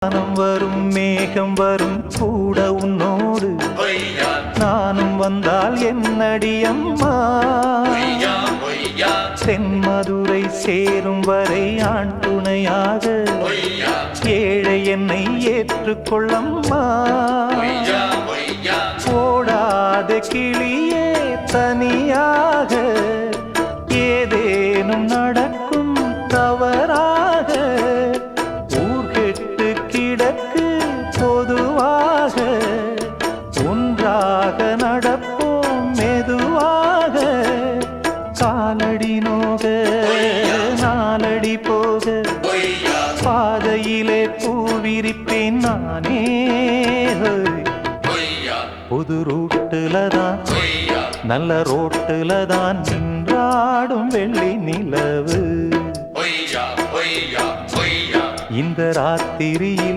வானம் வரும் மேகம் வரும் கூட உன்னோடு நானும் வந்தால் என்னடி அம்மா தென்மதுரை சேரும் வரை ஆண் துணையாக ஏழை என்னை ஏற்றுக்கொள்ளம்மா ஓடாத கிளியே தனியாக ஏதேனும் நடக்கும் தவறாக ஊர்கெட்டு கிடக்கு பொதுவாக ஒன்றாக நடப்போம் மெதுவாக காலடி நோக நாலடி போக பாதையிலே பூவிரிப்பேன் நானே புது ரூட்டுல தான் நல்ல ரோட்டுல தான் நின்றாடும் வெள்ளி நிலவு இந்த ராத்திரியில்